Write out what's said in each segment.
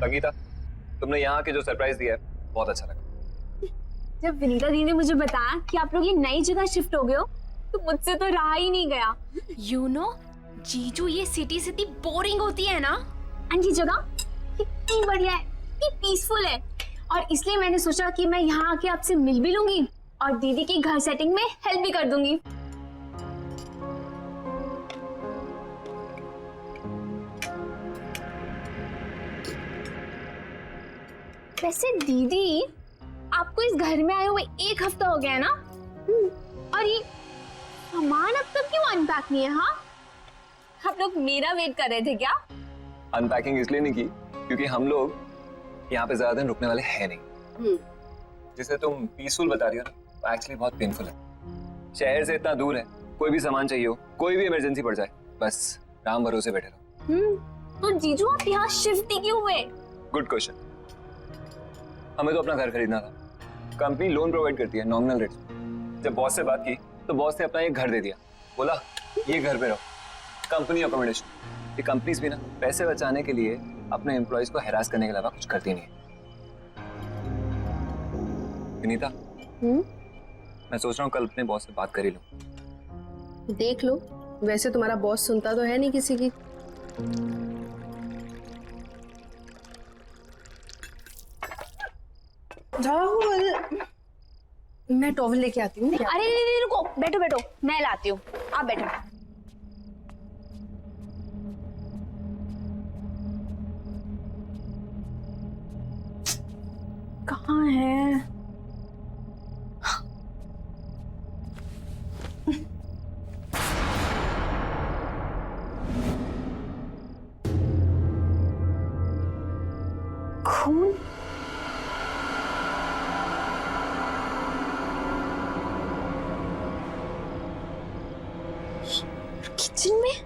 संगीता, तुमने यहाँ के जो सरप्राइज दिया है बहुत अच्छा लगा। जब विनीता दी ने मुझे बताया कि आप लोग ये नई जगह शिफ्ट हो गए हो तो मुझसे तो रहा ही नहीं गया। यू नो जीजू, ये सिटी इतनी बोरिंग होती है ना। एंड ये जगह कितनी बढ़िया है, कितनी पीसफुल है, और इसलिए मैंने सोचा कि मैं यहाँ आके आपसे मिल भी लूंगी और दीदी की घर सेटिंग में हेल्प भी कर दूंगी। वैसे दीदी, आपको इस घर में आए हुए 1 हफ्ता हो गया है ना? और ये सामान अब तक क्यों अनपैक नहीं है? हाँ, आप लोग मेरा वेट कर रहे थे क्या? अनपैकिंग इसलिए नहीं की क्योंकि हम लोग यहाँ पे ज्यादा दिन रुकने वाले हैं नहीं। जिसे तुम पीसफुल बता रही हो ना, वो एक्चुअली बहुत पेनफुल है। शहर से इतना दूर है, कोई भी सामान चाहिए हो, कोई भी इमरजेंसी पड़ जाए, बस राम भरोसे बैठे रहो। तो जीजू आप यहाँ शिफ्ट ही क्यों हुए? Good question. हमें तो अपना घर खरीदना था। कंपनी लोन प्रोवाइड करती है नॉमिनल रेट। जब बॉस से बात की तो बॉस ने अपना एक घर दे दिया, बोला ये घर पे रहो, कंपनी अकोमोडेशन। ये कंपनीज भी ना पैसे बचाने के लिए अपने एम्प्लॉयज को हैरास करने के अलावा कुछ करती नहीं है। विनीता, मैं सोच रहा हूँ कल अपने बॉस से बात कर ही लूं। देख लो, वैसे तुम्हारा बॉस सुनता तो है नहीं किसी की। राहुल, मैं टॉवल लेके आती हूँ। अरे नहीं, रुको, बैठो बैठो, मैं लाती हूँ, आप बैठो। कहाँ है? खून? किचन में?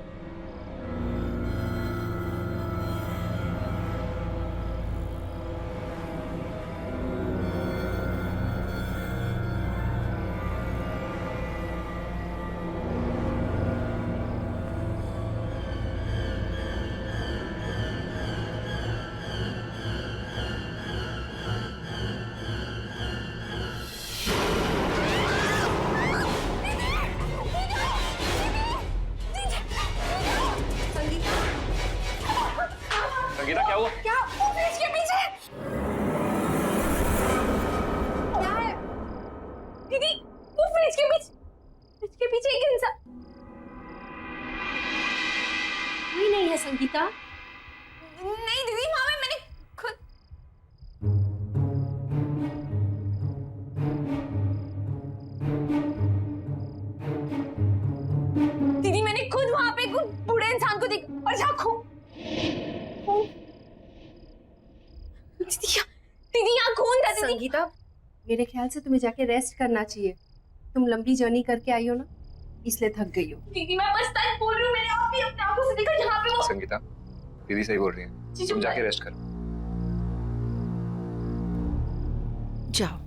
संगीता, क्या हुआ? क्या? वो फ्रिज के पीछे क्या है? दीदी, वो फ्रिज के पीछे एक इंसान। कोई नहीं है संगीता। नहीं दीदी, वहां में मैंने खुद वहां पे कुछ बूढ़े इंसान को देख, और जहाँ दीदी यहाँ खून था। दीदी, संगीता, मेरे ख्याल से तुम्हें जाके रेस्ट करना चाहिए। तुम लंबी जर्नी करके आई हो ना, इसलिए थक गई हो। दीदी मैं बस सच बोल रही हूँ, मैंने आप भी अपने आंखों से देखा यहाँ पे वो। संगीता, दीदी सही बोल रही है, तुम जाके रेस्ट करो। जाओ।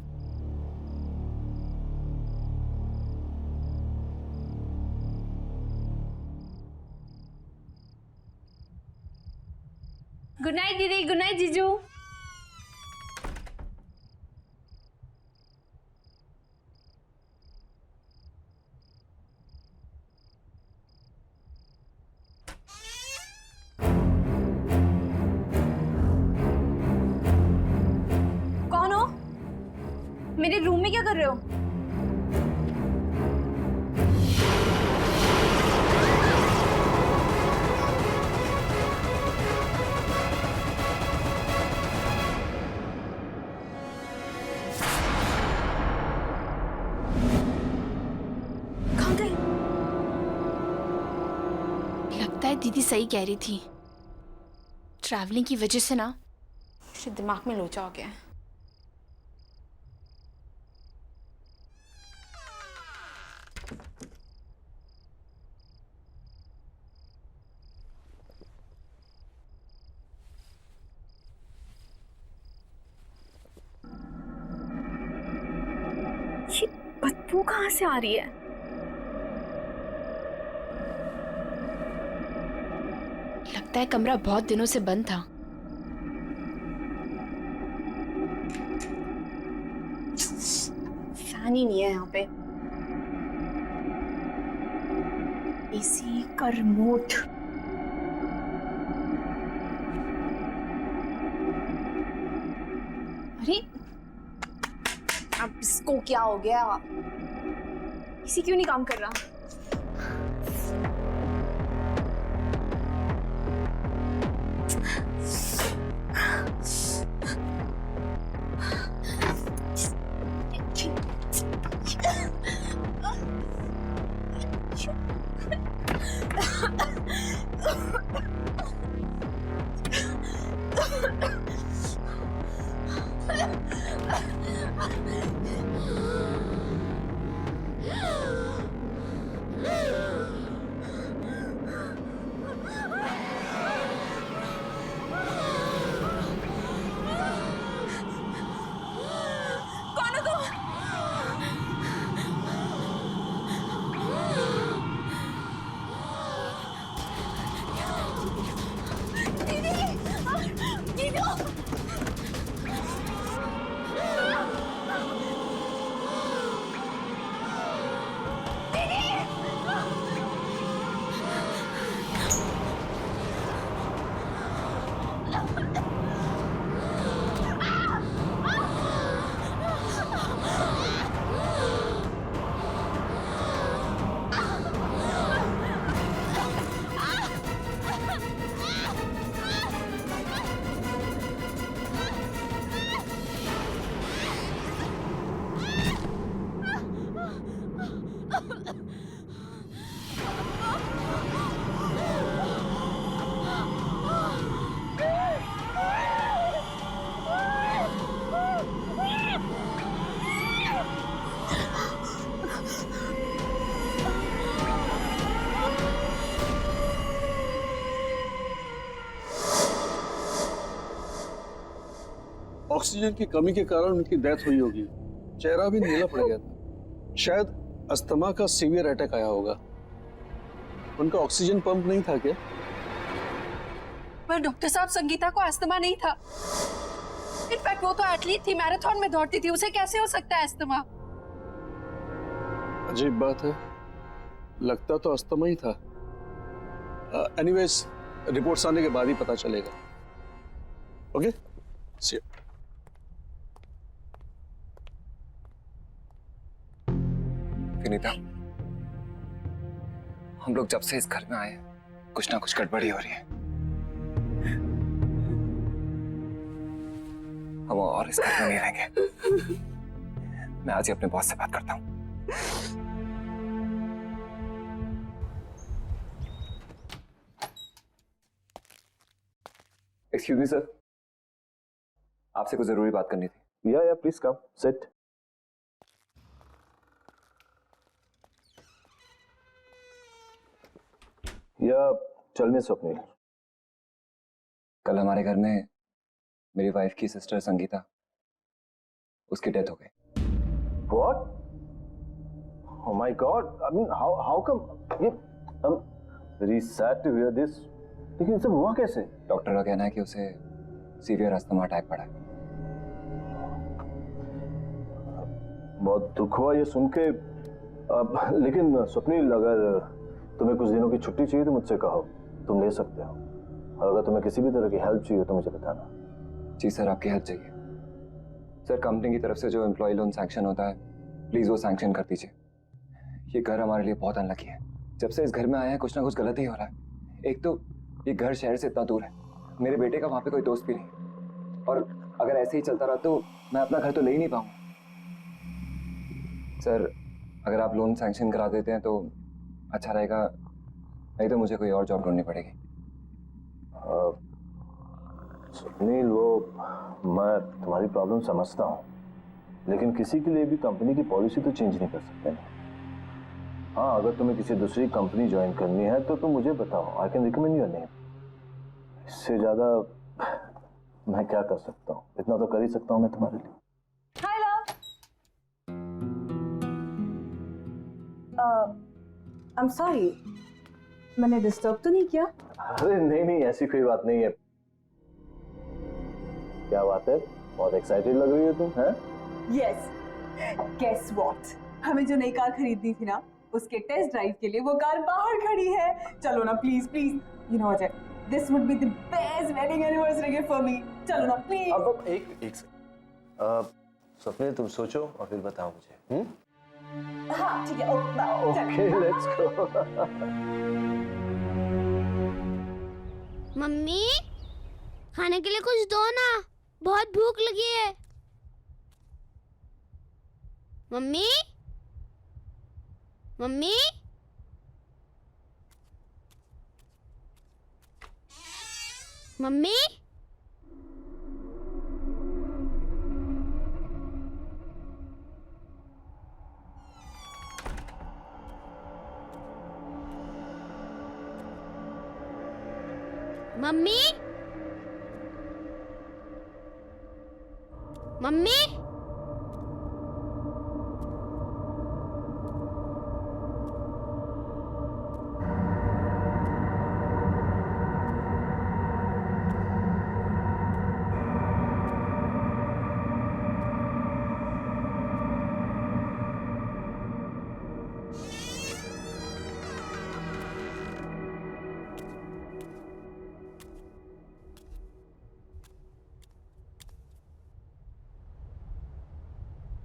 गुड नाइट दीदी, गुड नाइट जीजू। कौन हो? मेरे रूम में क्या कर रहे हो? लगता है दीदी सही कह रही थी, ट्रैवलिंग की वजह से ना मेरे दिमाग में लोचा हो गया है। ये बदबू कहाँ से आ रही है? लगता है कमरा बहुत दिनों से बंद था, फैन ही नहीं है यहाँ पे। एसी का रिमोट। अरे अब इसको क्या हो गया? एसी क्यों नहीं काम कर रहा? ऑक्सीजन की कमी के कारण उनकी डेथ हुई होगी। चेहरा भी नीला पड़ गया था। शायद अस्थमा का सीवियर अटैक आया होगा। उनका ऑक्सीजन पंप नहीं था क्या? पर डॉक्टर साहब, संगीता को अस्थमा नहीं था। इनफैक्ट वो तो एथलीट थी, मैराथन में दौड़ती थी, उसे कैसे हो सकता है अस्थमा? अजीब बात है, लगता तो अस्थमा ही था। एनीवेज, रिपोर्ट्स आने के बाद ही पता चलेगा। Okay, C you. विनीता, हम लोग जब से इस घर में आए हैं कुछ ना कुछ गड़बड़ी हो रही है। हम और इस घर में नहीं रहेंगे। मैं आज ही अपने बॉस से बात करता हूँ। एक्सक्यूज मी सर, आपसे कुछ जरूरी बात करनी थी। या प्लीज कम सिट। या टेल मी स्वप्निल। कल हमारे घर में मेरी वाइफ की सिस्टर संगीता, उसकी डेथ हो गई। What? Oh my God! I mean, how come? ये I'm very sad to hear this. लेकिन सब हुआ कैसे? डॉक्टर का कहना है कि उसे सीवियर अस्थमा अटैक पड़ा है। बहुत दुख हुआ ये सुन के। लेकिन स्वप्निल, अगर तुम्हें कुछ दिनों की छुट्टी चाहिए तो मुझसे कहो, तुम ले सकते हो। और अगर तुम्हें किसी भी तरह की हेल्प चाहिए तो मुझे बताना। जी सर, आपकी हेल्प चाहिए। सर, कंपनी की तरफ से जो एम्प्लॉय लोन सैंक्शन होता है, प्लीज वो सैंक्शन कर दीजिए। ये घर हमारे लिए बहुत अनलकी है। जब से इस घर में आए हैं कुछ ना कुछ गलत ही हो रहा है। एक तो ये घर शहर से इतना दूर है, मेरे बेटे का वहाँ पे कोई दोस्त भी नहीं, और अगर ऐसे ही चलता रहा तो मैं अपना घर तो ले ही नहीं पाऊंगा। सर, अगर आप लोन सैंक्शन करा देते हैं तो अच्छा रहेगा, नहीं तो मुझे कोई और जॉब ढूंढनी पड़ेगी। सुनील, वो मैं तुम्हारी प्रॉब्लम समझता हूँ, लेकिन किसी के लिए भी कंपनी की पॉलिसी तो चेंज नहीं कर सकते ना। हाँ, अगर तुम्हें किसी दूसरी कंपनी ज्वाइन करनी है तो तुम मुझे बताओ, I can recommend your name. इससे ज्यादा मैं क्या कर सकता हूँ? इतना तो कर ही सकता हूँ मैं तुम्हारे लिए। हाय लव। आई एम सॉरी, मैंने डिस्टर्ब तो नहीं किया? अरे नहीं नहीं, ऐसी कोई बात नहीं है। क्या बात है, बहुत एक्साइटेड लग रही है तुम, हैं? यस, गेस व्हाट, हमें जो नई कार खरीदनी थी ना, उसके टेस्ट ड्राइव के लिए वो कार बाहर खड़ी है। चलो ना please please, you know Ajay, this would be the best wedding anniversary gift for me. चलो ना प्लीज। अब एक सेकंड, स्वप्निल तुम सोचो और फिर बताओ मुझे। हाँ ठीक है, ओके लेट्स गो। मम्मी, खाने के लिए कुछ दो ना, बहुत भूख लगी है। Mummy, mummy, mummy, mummy, mummy,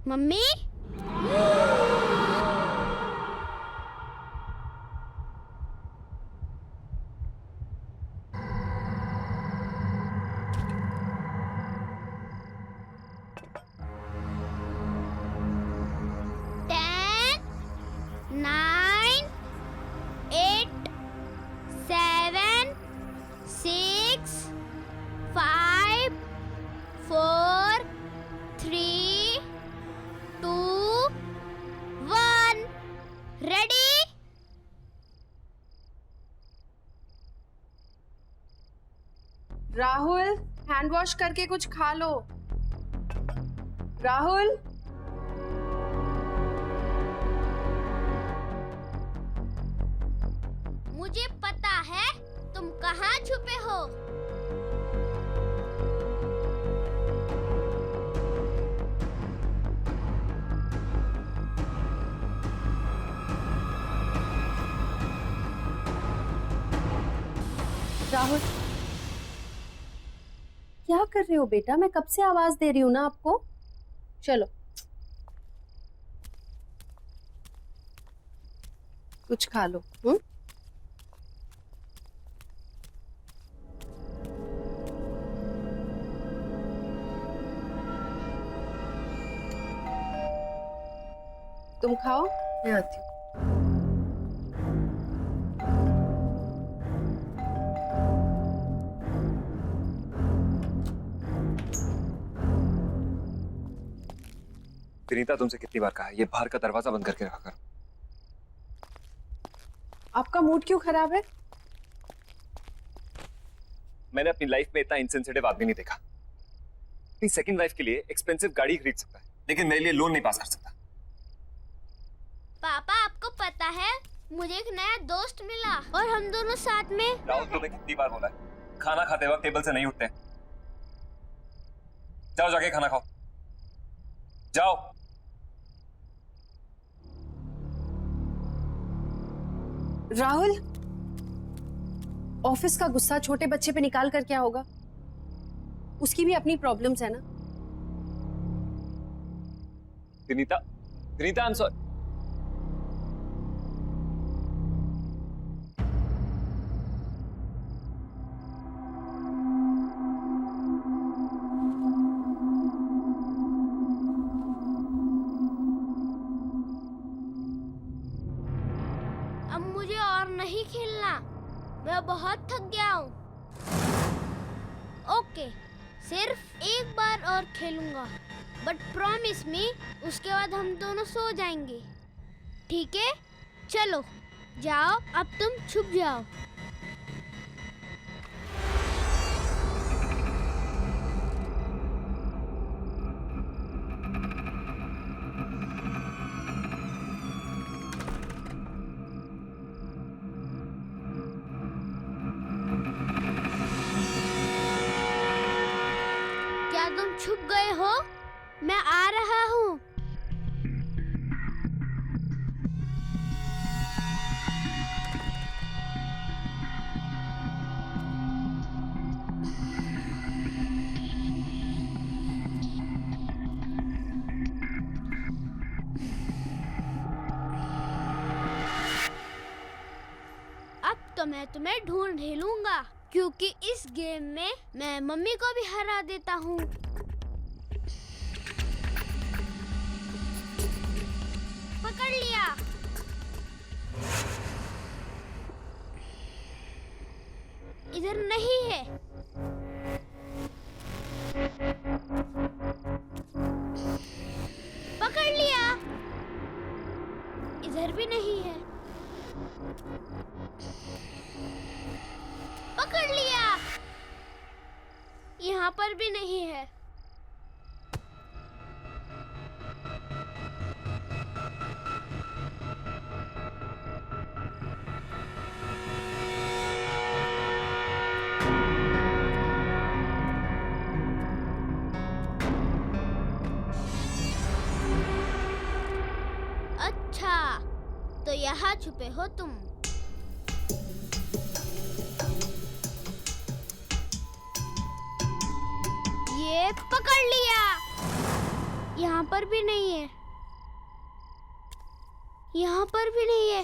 mummy, 10, 9, 8, 7, 6, 5, 4, 3, 2, 1, ready? Rahul, hand wash करके कुछ खा लो। राहुल, मुझे पता है तुम कहाँ छुपे हो। राहुल, क्या कर रहे हो बेटा? मैं कब से आवाज दे रही हूँ ना आपको। चलो कुछ खा लो। तुम खाओ, मैं आती हूँ। विनीता, तुमसे कितनी बार कहा है ये बाहर का दरवाजा बंद करके रखा करो। आपका मूड क्यों खराब है? मैंने अपनी लाइफ में इतना इनसेंसिटिव आदमी नहीं देखा। अपनी सेकंड वाइफ के लिए एक्सपेंसिव गाड़ी खरीद सकता है, लेकिन मेरे लिए लोन नहीं पास कर सकता। पापा, आपको पता है मुझे एक नया दोस्त मिला और हम दोनों साथ में। राहुल, तुम्हें कितनी बार बोला है खाना खाते वक्त टेबल से नहीं उठते। जाओ जाके खाना खाओ, जाओ। राहुल, ऑफिस का गुस्सा छोटे बच्चे पे निकाल कर क्या होगा? उसकी भी अपनी प्रॉब्लम्स है ना। Vinita, Vinita, I am sorry. अब मुझे और नहीं खेलना, मैं बहुत थक गया हूँ। ओके, सिर्फ एक बार और खेलूंगा, बट प्रॉमिस मी उसके बाद हम दोनों सो जाएंगे, ठीक है? चलो जाओ, अब तुम छुप जाओ। क्या तुम छुप गए हो? मैं आ रहा हूँ। तो मैं तुम्हें ढूंढ ही लूंगा, क्योंकि इस गेम में मैं मम्मी को भी हरा देता हूँ। पकड़ लिया। इधर नहीं है। पकड़ लिया। इधर भी नहीं है। पकड़ लिया। यहाँ पर भी नहीं है। अच्छा, तो यहाँ छुपे हो तुम। ये पकड़ लिया। यहाँ पर भी नहीं है। यहाँ पर भी नहीं है।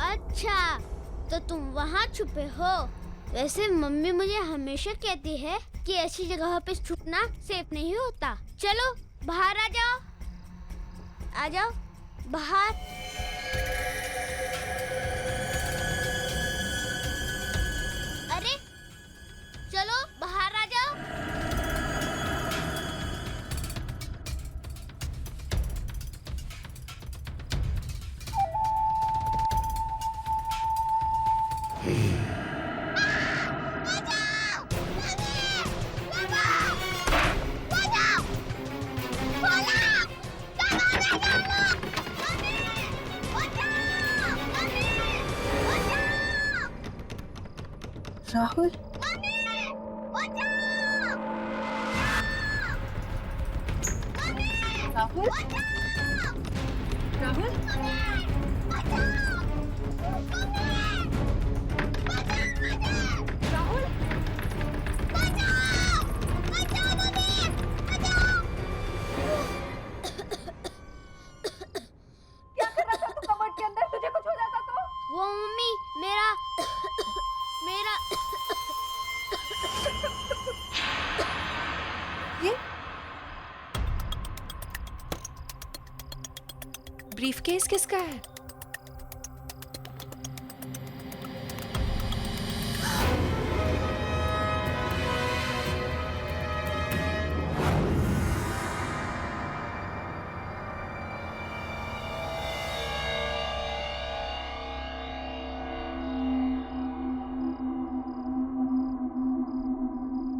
अच्छा, तो तुम वहाँ छुपे हो। वैसे मम्मी मुझे हमेशा कहती है कि ऐसी जगह पे छुपना सेफ नहीं होता। चलो बाहर आ जाओ। आ जाओ बाहर। अरे चलो बाहर आ जाओ। राहुल, राहुल, राहुल, राहुल, क्या कर रहा था तू कबर्ड के अंदर? तुझे कुछ हो जाता तो? वो मम्मी मेरा मेरा ये ब्रीफकेस किसका है?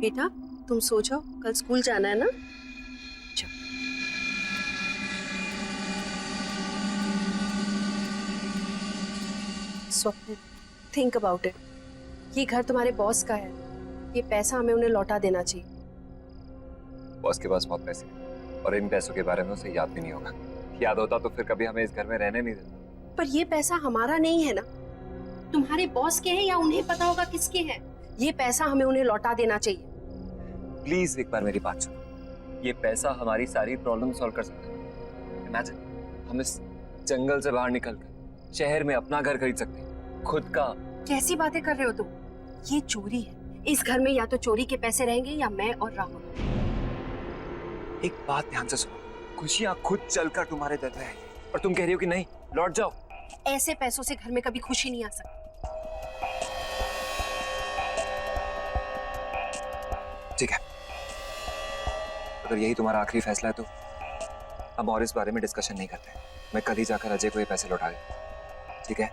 बेटा, तुम सो जाओ, कल स्कूल जाना है ना? जाओ। स्वप्न, थिंक अबाउट इट। ये घर तुम्हारे बॉस का है। ये पैसा हमें उन्हें लौटा देना चाहिए। बॉस के पास बहुत पैसे हैं और इन पैसों के बारे में उसे याद भी नहीं होगा। याद होता तो फिर कभी हमें इस घर में रहने नहीं देता। पर ये पैसा हमारा नहीं है ना, तुम्हारे बॉस के हैं या उन्हें पता होगा किसके हैं। ये पैसा हमें उन्हें लौटा देना चाहिए। प्लीज एक बार मेरी बात सुनो। ये पैसा हमारी सारी प्रॉब्लम सॉल्व कर सकता है। इमेजिन हम इस जंगल से बाहर निकलकर शहर में अपना घर खरीद सकते हैं, खुद का। कैसी बातें कर रहे हो तुम? ये चोरी है। इस घर में या तो चोरी के पैसे रहेंगे या मैं और राहुल। एक बात ध्यान से सुनो, खुशियां खुद चलकर तुम्हारे दर पे आएगी और तुम कह रही हो कि नहीं, लौट जाओ। ऐसे पैसों से घर में कभी खुशी नहीं आ सकती। ठीक है, अगर यही तुम्हारा आखिरी फैसला है तो अब और इस बारे में डिस्कशन नहीं करते। मैं कल ही जाकर अजय को ये पैसे लौटा दूं, ठीक है?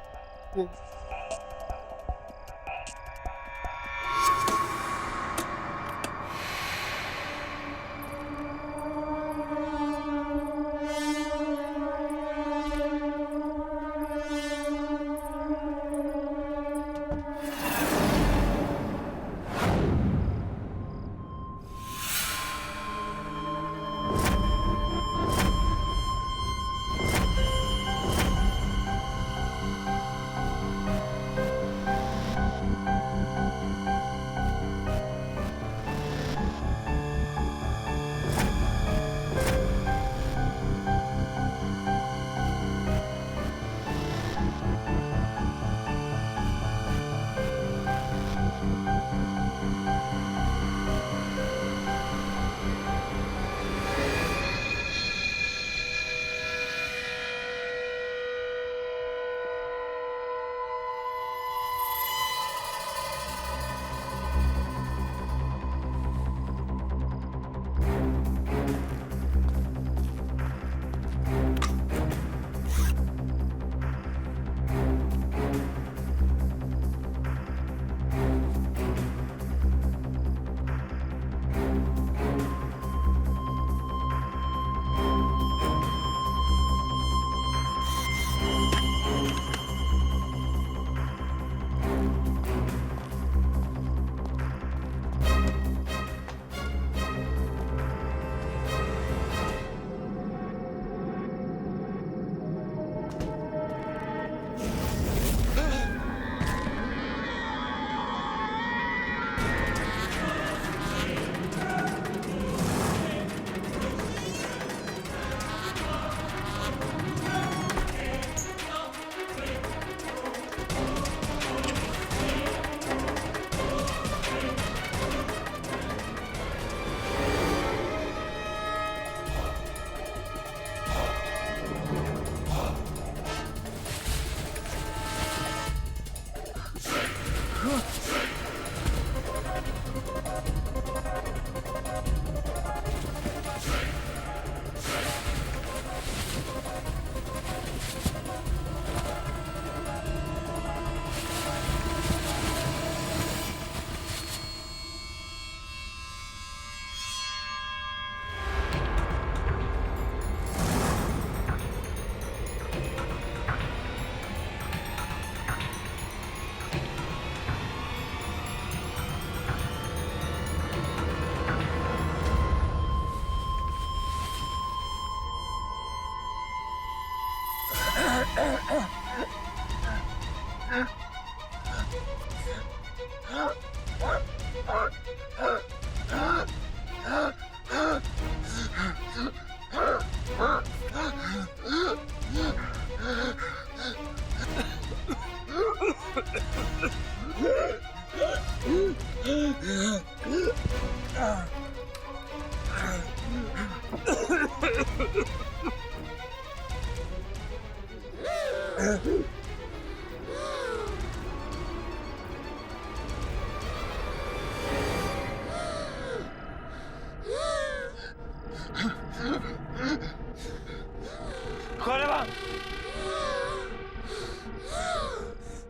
कौन है वहाँ?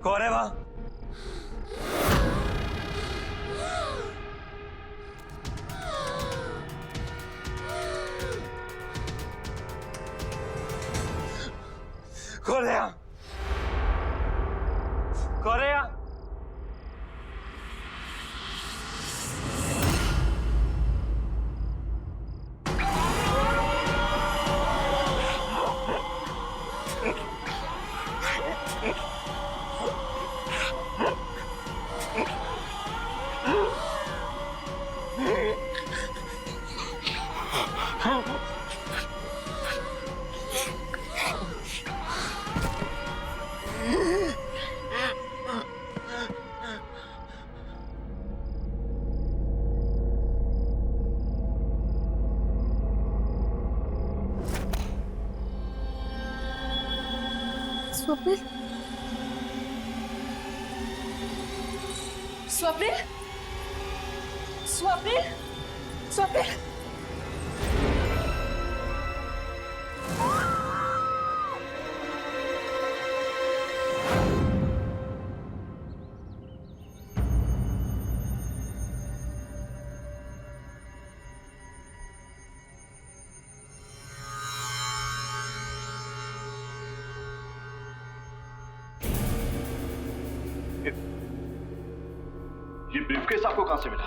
कौन है वहाँ? कौन है यहाँ? कौन है यहाँ? स्वप्निल, स्वप्निल, स्वप्निल, स्वप्निल। ये ब्रीफकेस आपको कहां से मिला?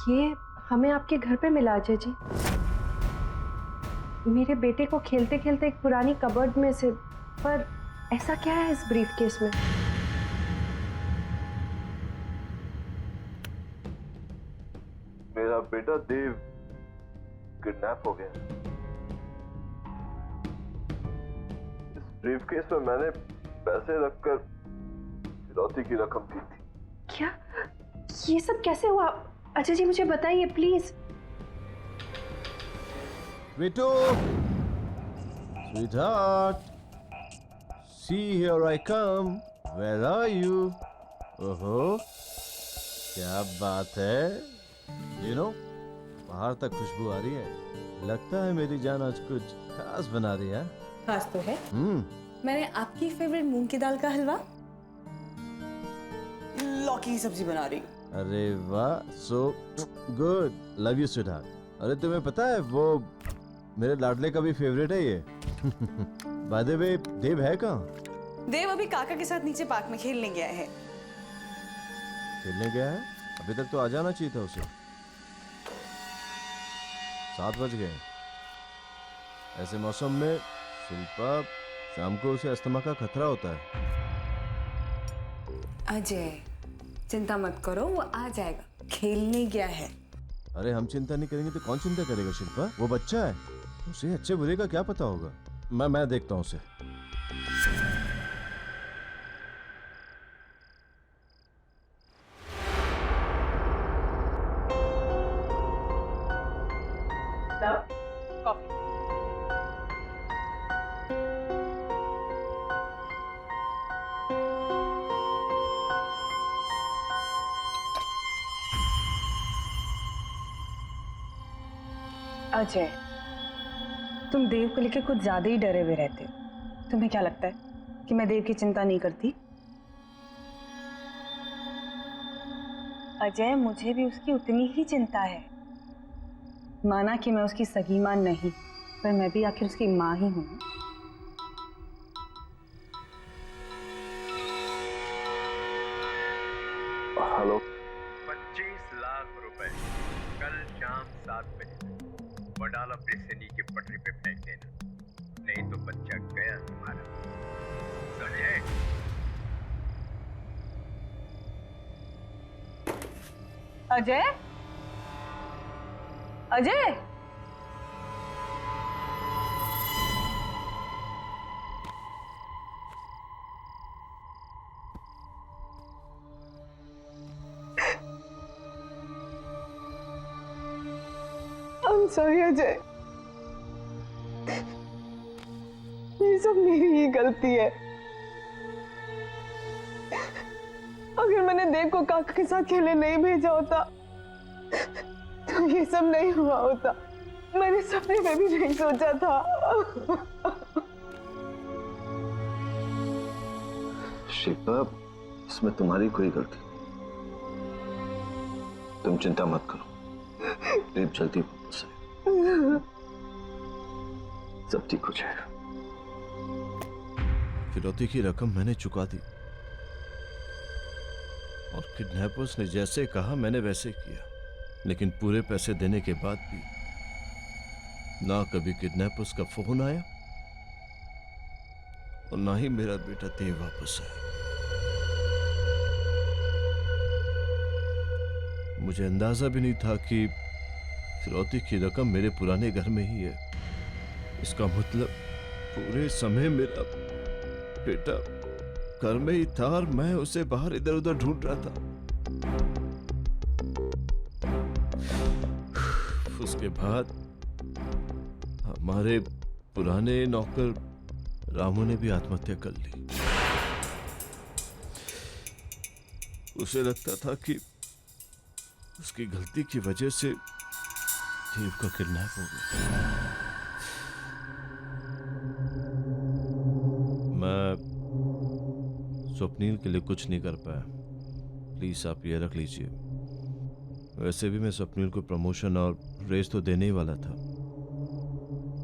ये हमें आपके घर पे मिला अजय जी। मेरे बेटे को खेलते खेलते एक पुरानी कबर्ड में से। पर ऐसा क्या है इस ब्रीफकेस में? मेरा बेटा देव किडनैप हो गया। इस ब्रीफकेस में मैंने पैसे रखकर फिरौती की रकम दी थी। क्या? ये सब कैसे हुआ? अजय जी मुझे बताइए प्लीज। बेटो, sweetheart, see here I come. Where are you? ओहो, क्या बात है? You know, बाहर तक खुशबू आ रही है। लगता है मेरी जान आज कुछ खास बना रही है। खास तो है। मैंने आपकी फेवरेट मूंग की दाल का हलवा, लौकी की सब्जी बना रही हूँ। अरे वाह, so good. Love you, sweetheart. अरे तुम्हें पता है वो मेरे लाडले का भी फेवरेट है ये। By the way, देव है कहाँ? देव अभी काका के साथ नीचे पार्क में खेलने गया है। खेलने गया है? अभी तक तो आ जाना चाहिए था उसे। 7 बज गए। ऐसे मौसम में शिल्पा, शाम को उसे अस्थमा का खतरा होता है। अजय, चिंता मत करो, वो आ जाएगा। खेलने गया है। अरे हम चिंता नहीं करेंगे तो कौन चिंता करेगा शिल्पा? वो बच्चा है, उसे अच्छे बुरे का क्या पता होगा। मैं देखता हूँ उसे। अजय, तुम देव को लेकर कुछ ज्यादा ही डरे हुए रहते हो। तुम्हें क्या लगता है कि मैं देव की चिंता नहीं करती? अजय, मुझे भी उसकी उतनी ही चिंता है। माना कि मैं उसकी सगी मां नहीं, पर मैं भी आखिर उसकी मां ही हूं। हेलो। 25 लाख रुपए कल शाम 7 बजे वडाला ब्रिज से नीचे पटरी पे फेंक देना, नहीं तो बच्चा गया तुम्हारा, समझे? अजय, अजय, I'm sorry अजय, ये सब मेरी ही गलती है। अगर मैंने देव को काका के साथ खेलने नहीं भेजा होता तो ये सब नहीं हुआ होता। मैंने सपने में भी नहीं सोचा था। शिल्पा, इसमें तुम्हारी कोई गलती नहीं। तुम चिंता मत करो, देव जल्दी वापस आएगा, सब ठीक हो जाएगा। फिरौती की रकम मैंने चुका दी और किडनैपर्स ने जैसे कहा मैंने वैसे किया, लेकिन पूरे पैसे देने के बाद भी ना कभी किडनैपर्स का फोन आया और ना ही मेरा बेटा देव वापस आया। मुझे अंदाजा भी नहीं था कि फिरौती की रकम मेरे पुराने घर में ही है। इसका मतलब पूरे समय मेरा बेटा घर में ही था और मैं उसे बाहर इधर उधर ढूंढ रहा था। उसके बाद हमारे पुराने नौकर रामू ने भी आत्महत्या कर ली। उसे लगता था कि उसकी गलती की वजह से देव का किडनैप हो गया। मैं स्वप्नील के लिए कुछ नहीं कर पाया, प्लीज आप ये रख लीजिए। वैसे भी मैं स्वप्नील को प्रमोशन और रेस तो देने ही वाला था।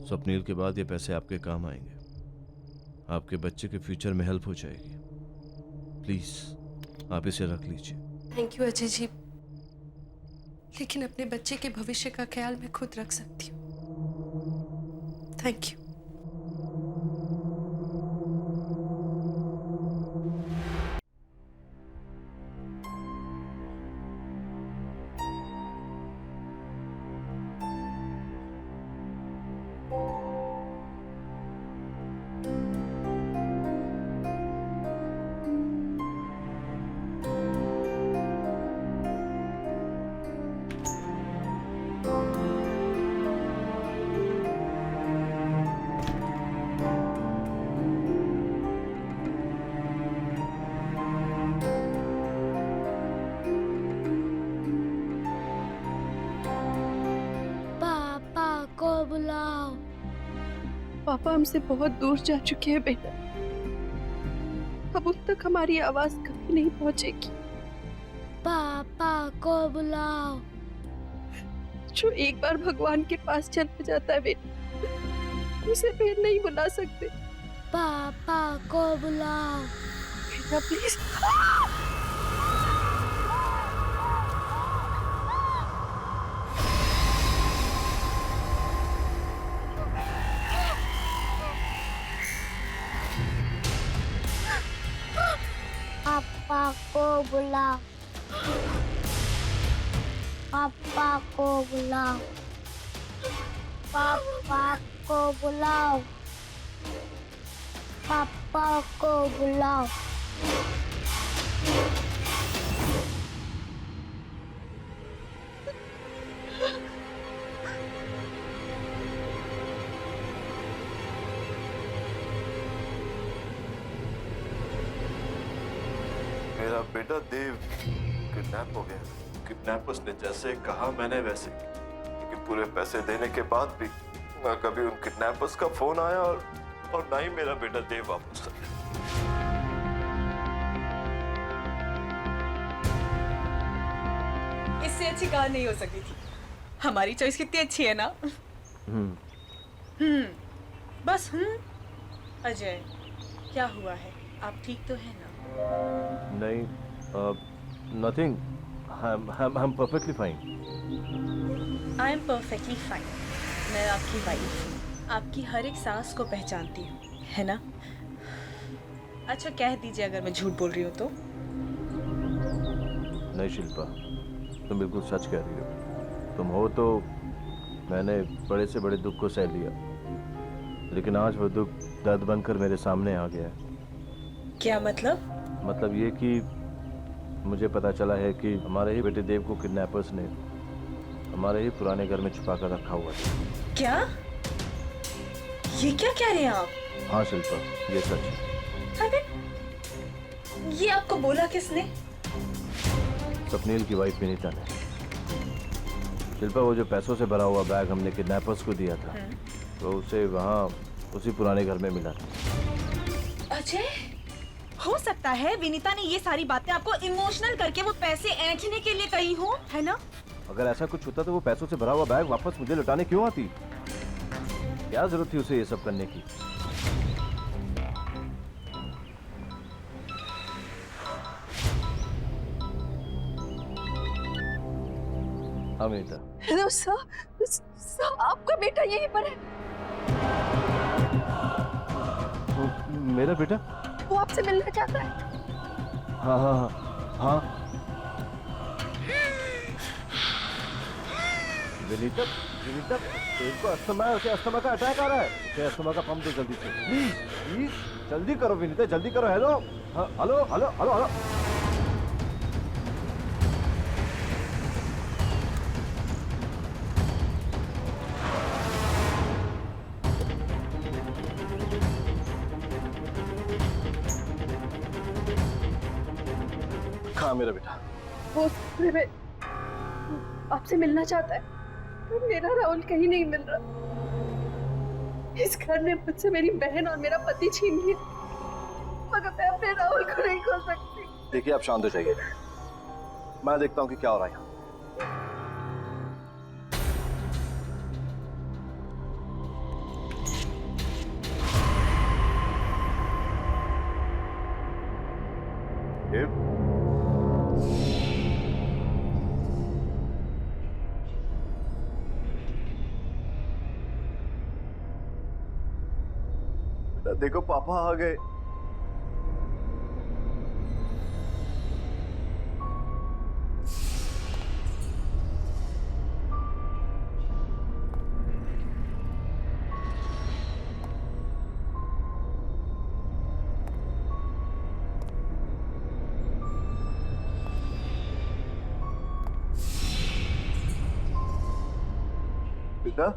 स्वप्नील के बाद ये पैसे आपके काम आएंगे, आपके बच्चे के फ्यूचर में हेल्प हो जाएगी। प्लीज आप इसे रख लीजिए। थैंक यू अजय जी, लेकिन अपने बच्चे के भविष्य का ख्याल मैं खुद रख सकती हूँ। Thank you. बुलाओ। पापा हमसे बहुत दूर जा चुके हैं बेटा, अब उन तक हमारी आवाज कभी नहीं पहुंचेगी। पापा को बुलाओ। जो एक बार भगवान के पास चला जाता है बेटा, उसे फिर नहीं बुला सकते। पापा को बुलाओ बेटा प्लीज। पापा को बुलाओ। पापा को बुलाओ। पापा को बुलाओ। पापा को बुलाओ। मेरा बेटा देव किडनैप हो गया। किडनैपर्स ने जैसे कहा मैंने वैसे, लेकिन पूरे पैसे देने के बाद भी ना कभी उन किडनैपर्स का फोन आया और ना ही मेरा बेटा देव वापस आया। इससे अच्छी कार नहीं हो सकती थी। हमारी चॉइस कितनी अच्छी है ना। बस अजय, क्या हुआ है? आप ठीक तो है ना? नहीं, nothing, I am perfectly fine. I am perfectly fine. मैं आपकी वाइफ हूँ, आपकी हर एक सांस को पहचानती हूँ, है ना? अच्छा कह दीजिए अगर मैं झूठ बोल रही हूँ तो। नहीं शिल्पा, तुम बिल्कुल सच कह रही हो। तुम हो तो मैंने बड़े से बड़े दुख को सह लिया, लेकिन आज वो दुख दर्द बनकर मेरे सामने आ गया है। क्या मतलब? मतलब ये कि मुझे पता चला है कि हमारे ही बेटे देव को किडनैपर्स ने हमारे ही पुराने घर में छुपा कर रखा हुआ था। क्या? ये क्या कह रहे हैं आप? हाँ शिल्पा, ये सच है। अरे ये आपको बोला किसने? स्वप्नील की वाइफ विनीता ने। शिल्पा, वो जो पैसों से भरा हुआ बैग हमने किडनैपर्स को दिया था, तो उसे वहाँ उसी पुराने घर में मिला था। अजय, हो सकता है विनीता ने ये सारी बातें आपको इमोशनल करके वो पैसे ऐंठने के लिए कही हो, है ना? अगर ऐसा कुछ होता तो वो पैसों से भरा हुआ बैग वापस मुझे लौटाने क्यों आती? क्या जरूरत थी उसे ये सब करने की? अमिता। हेलो सर, आपका बेटा यहीं पर है। मेरा बेटा? वो आपसे मिलना चाहता है। हाँ हाँ हाँ हाँ। विनीता, विनीता, इनको अस्थमा है, उसे अस्थमा का अटैक आ रहा है। उसे अस्थमा का पंप दो जल्दी से, प्लीज प्लीज जल्दी करो विनीता, जल्दी करो। Hello hello hello hello hello. कहाँ मेरा बेटा? वो आपसे मिलना चाहता है। मेरा राहुल कहीं नहीं मिल रहा। इस घर ने मुझसे मेरी बहन और मेरा पति छीन लिया, मगर मैं अपने राहुल को नहीं खो सकती। देखिए आप शांत हो जाइए, मैं देखता हूँ कि क्या हो रहा है यहाँ। देखो पापा आ गए। बेटा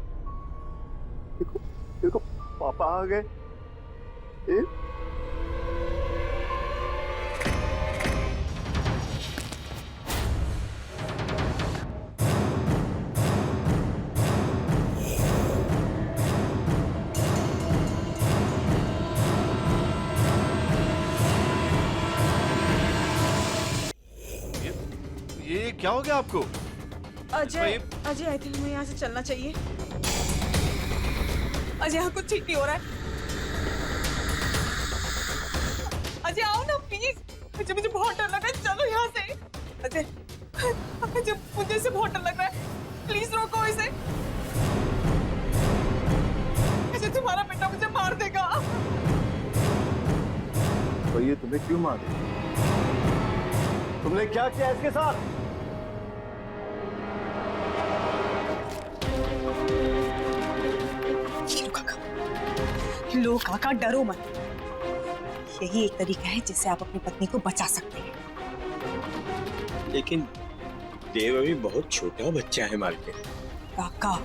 देखो, देखो पापा आ गए। ये क्या हो गया आपको? अजय, अजय आई थिंक हमें यहाँ से चलना चाहिए। अजय यहाँ कुछ ठीक नहीं हो रहा है। अजय आओ ना प्लीज। अजय मुझे बहुत डर लग रहा है, चलो यहाँ से। अजय, अजय मुझे इसे बहुत डर लग रहा है, प्लीज रोको इसे। अजय तुम्हारा बेटा मुझे मार देगा। तो ये तुम्हें क्यों मार देगा? तुमने क्या किया इसके साथ? लो काका, डरो मत। यही एक तरीका है जिससे आप अपनी पत्नी को बचा सकते हैं। लेकिन देव अभी बहुत छोटा बच्चा है मालकिन। काका,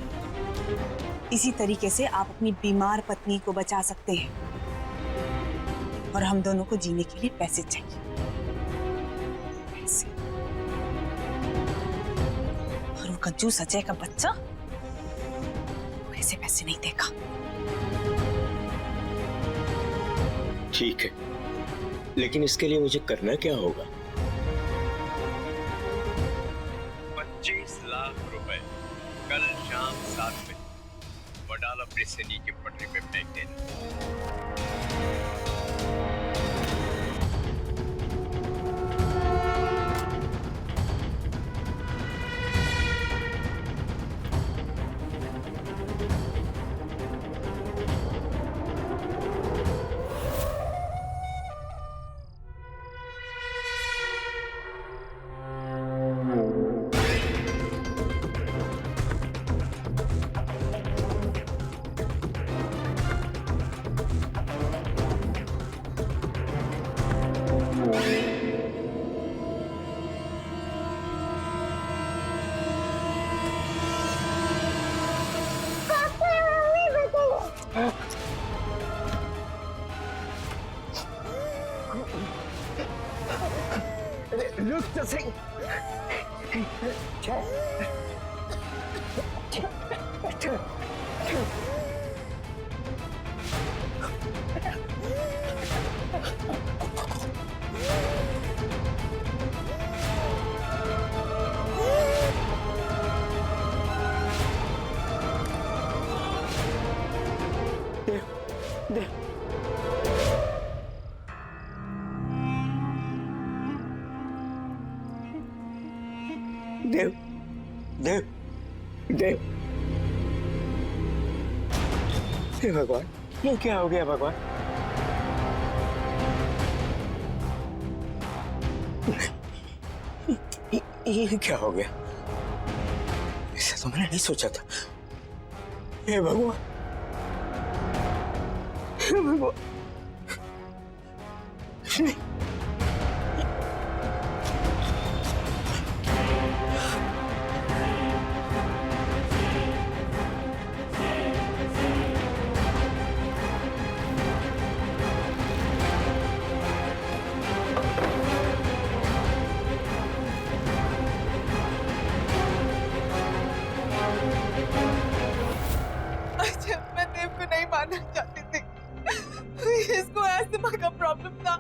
इसी तरीके से आप अपनी बीमार पत्नी को बचा सकते हैं। और हम दोनों को जीने के लिए पैसे चाहिए। पैसे। और वो कंजूस अजय का बच्चा ऐसे वैसे नहीं देगा। ठीक है, लेकिन इसके लिए मुझे करना क्या होगा? 25 लाख रुपए कल शाम 7 बजे वडाला ब्रिज से नीचे पटरी पे फेंक देना। देव, देव, देव, हे भगवान, ये क्या हो गया भगवान? ये क्या हो गया? ऐसा तो मैंने नहीं सोचा था। हे भगवान, हे भगवान, नहीं। मैं देव को नहीं मानना चाहती थी। इसको अस्थमा का प्रॉब्लम था,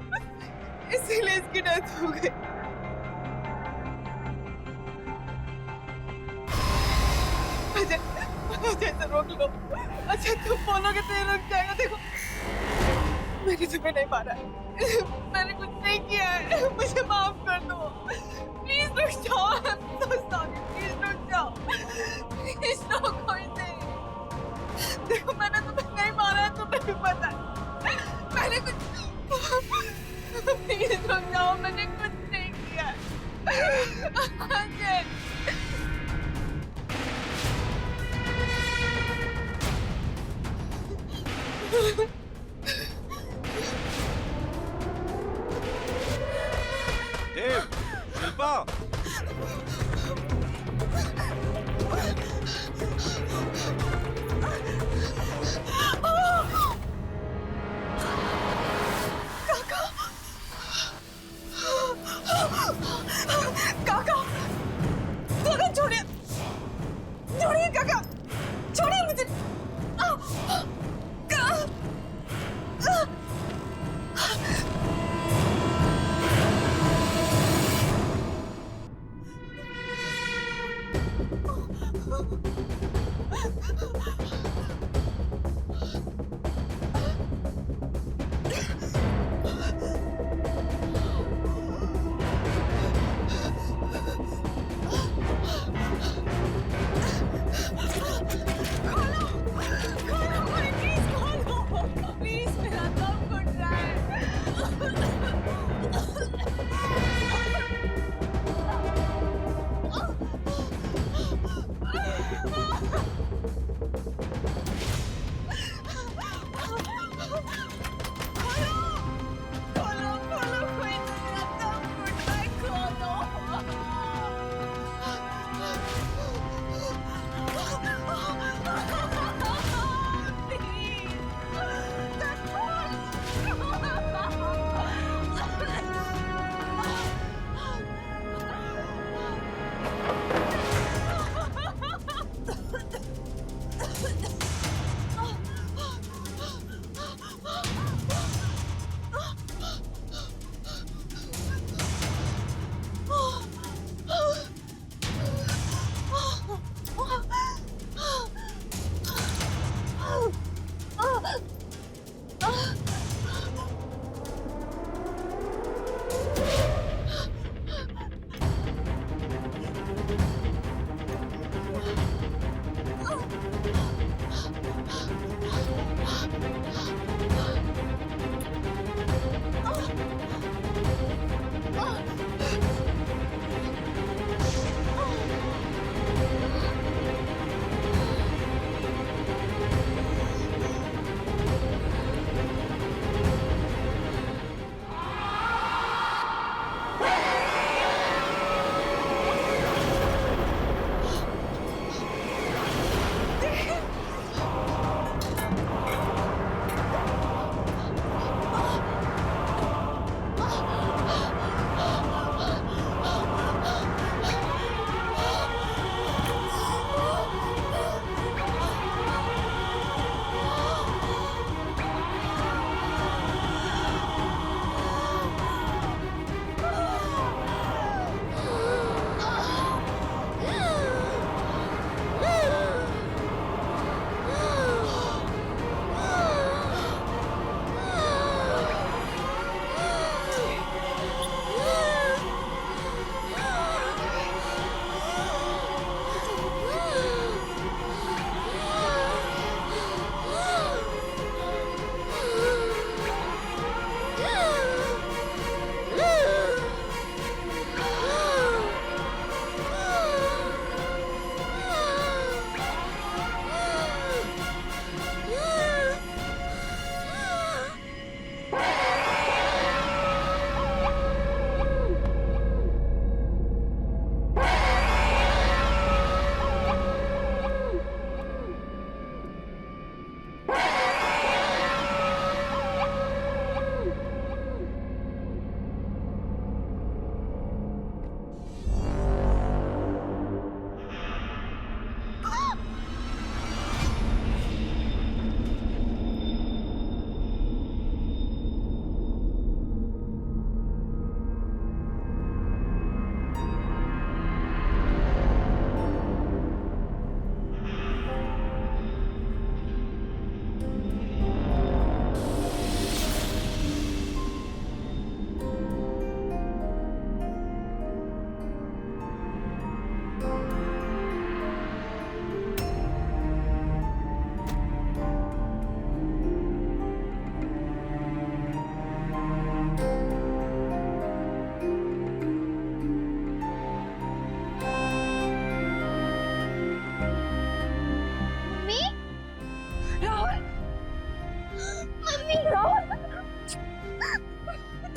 इसीलिए इसकी डेथ हो गई। अजय, अजय से रोक लो। अच्छा तुम बोलोगे तो ये रुक जाएगा। देखो मैंने तुम्हें नहीं मारा है, मैंने कुछ नहीं किया है, मुझे माफ कर दो। प्लीज रुक जाओ। I'm so sorry, प्लीज रुक जाओ। प्लीज रोको इसे। देखो मैंने तुम्हें नहीं मारा है, तुम्हें भी पता है। मैंने कुछ प्लीज रुक जाओ, मैंने कुछ नहीं किया है। अजय देव, शिल्पा, काका, काका छोड़िए, छोड़िए काका, छोड़िए मुझे।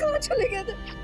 कहाँ चले गए थे?